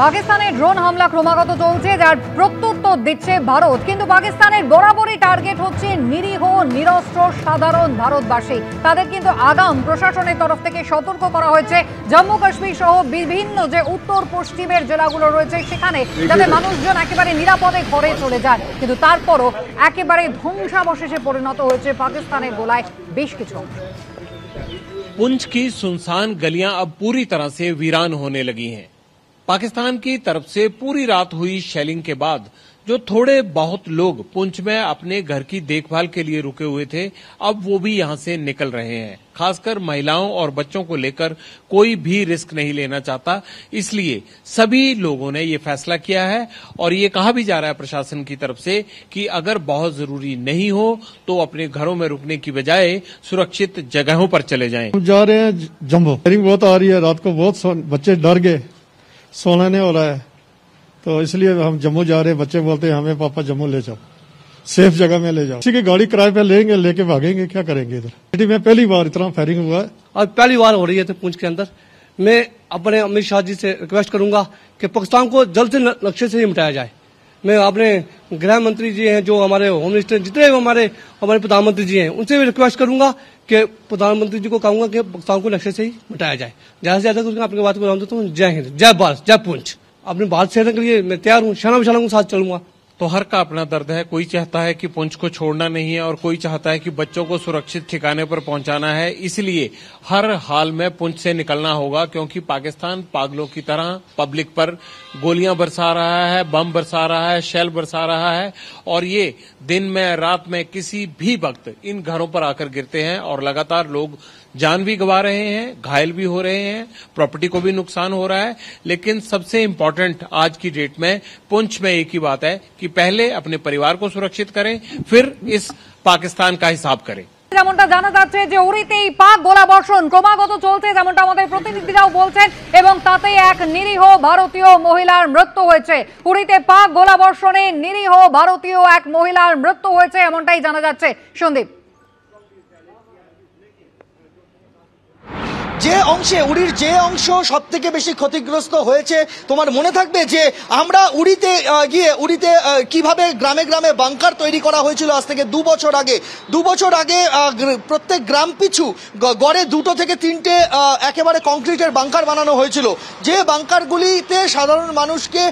পাকিস্তানের ড্রোন হামলা ক্রমাগত চলছে, যার প্রত্যুত্তর দিচ্ছে ভারত। কিন্তু পাকিস্তানের বরাবরই টার্গেট হচ্ছে নিরীহ নিরস্ত্র সাধারণ ভারতবাসী। তাদের কিন্তু আগাম প্রশাসনের তরফ থেকে সতর্ক করা হয়েছে জম্মু কাশ্মীর সহ বিভিন্ন যে উত্তর পশ্চিমের জেলাগুলো রয়েছে সেখানে যাতে মানুষজন একেবারে নিরাপদে ঘরে চলে যান। কিন্তু তারপরও একেবারে ধ্বংসাবশেষে পরিণত হয়েছে পাকিস্তানের গোলায় বেশ কিছু অংশ। पुंछ की सुनसान गलियां अब पूरी तरह से वीरान होने लगी हैं। पाकिस्तान की तरफ से पूरी रात हुई शेलिंग के बाद जो थोड़े बहुत लोग पुंछ में अपने घर की देखभाल के लिए रुके हुए थे, अब वो भी यहां से निकल रहे हैं। खासकर महिलाओं और बच्चों को लेकर कोई भी रिस्क नहीं लेना चाहता, इसलिए सभी लोगों ने ये फैसला किया है। और ये कहा भी जा रहा है प्रशासन की तरफ से कि अगर बहुत जरूरी नहीं हो तो अपने घरों में रुकने की बजाय सुरक्षित जगहों पर चले जाएं। हम जा रहे हैं जम्मू। बहुत आ रही है, रात को बहुत बच्चे डर गए, सोना नहीं हो रहा है, तो इसलिए हम जम्मू जा रहे हैं। बच्चे बोलते हैं हमें पापा जम्मू ले जाओ, सेफ जगह में ले जाओ। किसी की गाड़ी किराए पे लेंगे, लेके भागेंगे, क्या करेंगे इधर। सिटी में पहली बार इतना फायरिंग हुआ है और पहली बार हो रही है तो पुंछ के अंदर। मैं अपने अमित शाह जी से रिक्वेस्ट करूंगा कि पाकिस्तान को जल्द से नक्शे से ही मिटाया जाए। मैं अपने गृह मंत्री जी हैं, जो हमारे होम मिनिस्टर, जितने हमारे प्रधानमंत्री जी हैं, उनसे भी रिक्वेस्ट करूंगा कि प्रधानमंत्री जी को कहूंगा कि पाकिस्तान को नक्शे से ही मिटाया जाए। ज्यादा से ज्यादा कुछ आपकी बात को देता हूँ। जय हिंद, जय भारत, जय पुंछ। अपनी बात शेयर के लिए मैं तैयार हूँ, शाना बिशाना के साथ चलूंगा। तो हर का अपना दर्द है। कोई चाहता है कि पुंछ को छोड़ना नहीं है और कोई चाहता है कि बच्चों को सुरक्षित ठिकाने पर पहुंचाना है। इसलिए हर हाल में पुंछ से निकलना होगा, क्योंकि पाकिस्तान पागलों की तरह पब्लिक पर गोलियां बरसा रहा है, बम बरसा रहा है, शेल बरसा रहा है। और ये दिन में रात में किसी भी वक्त इन घरों पर आकर गिरते हैं और लगातार लोग जान भी गंवा रहे हैं, घायल भी हो रहे हैं, प्रॉपर्टी को भी नुकसान हो रहा है। लेकिन सबसे इम्पोर्टेंट आज की डेट में पुंछ में एक ही बात है कि पहले अपने परिवार को सुरक्षित करें, फिर इस पाकिस्तान का हिसाब करें। যেমনটা জানা যাচ্ছে যে উড়িতেই পাক গোলাবর্ষণ ক্রমাগত চলছে, যেমনটা আমাদের প্রতিনিধিরাও বলছেন, এবং তাতে এক নিরীহ ভারতীয় মহিলার মৃত্যু হয়েছে। উড়িতে পাক গোলাবর্ষণে নিরীহ ভারতীয় এক মহিলার মৃত্যু হয়েছে, এমনটাই জানা যাচ্ছে। সন্দীপ, যে অংশে উড়ির যে অংশ সব থেকে বেশি ক্ষতিগ্রস্ত হয়েছে, তোমার মনে থাকবে যে আমরা উড়িতে গিয়ে উড়িতে কিভাবে গ্রামে গ্রামে বাংকার তৈরি করা হয়েছিল আজ থেকে 2 বছর আগে। 2 বছর আগে প্রত্যেক গ্রাম পিছু গড়ে 2 থেকে 3টে একেবারে কংক্রিটের বাংকার বানানো হয়েছিল, যে বাংকারগুলিতে সাধারণ মানুষকে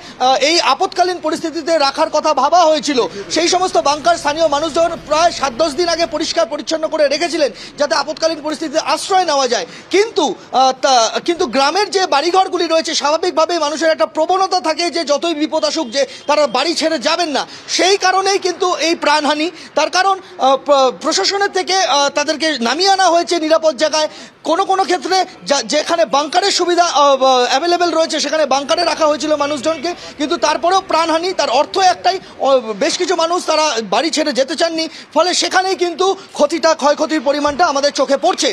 এই আপৎকালীন পরিস্থিতিতে রাখার কথা ভাবা হয়েছিল। সেই সমস্ত বাংকার স্থানীয় মানুষজন প্রায় 7-10 দিন আগে পরিষ্কার পরিচ্ছন্ন করে রেখেছিলেন যাতে আপৎকালীন পরিস্থিতিতে আশ্রয় নেওয়া যায়। কিন্তু গ্রামের যে বাড়িঘরগুলি রয়েছে, স্বাভাবিকভাবেই মানুষের একটা প্রবণতা থাকে যে যতই বিপদ আসুক যে তারা বাড়ি ছেড়ে যাবেন না। সেই কারণেই কিন্তু এই প্রাণহানি। তার কারণ প্রশাসনের থেকে তাদেরকে নামিয়ে আনা হয়েছে নিরাপদ জায়গায়। কোনো কোনো ক্ষেত্রে যেখানে বাংকারের সুবিধা অ্যাভেলেবেল রয়েছে সেখানে বাংকারে রাখা হয়েছিল মানুষজনকে, কিন্তু তারপরেও প্রাণহানি। তার অর্থ একটাই, বেশ কিছু মানুষ তারা বাড়ি ছেড়ে যেতে চাননি, ফলে সেখানেই কিন্তু ক্ষয়ক্ষতির পরিমাণটা আমাদের চোখে পড়ছে।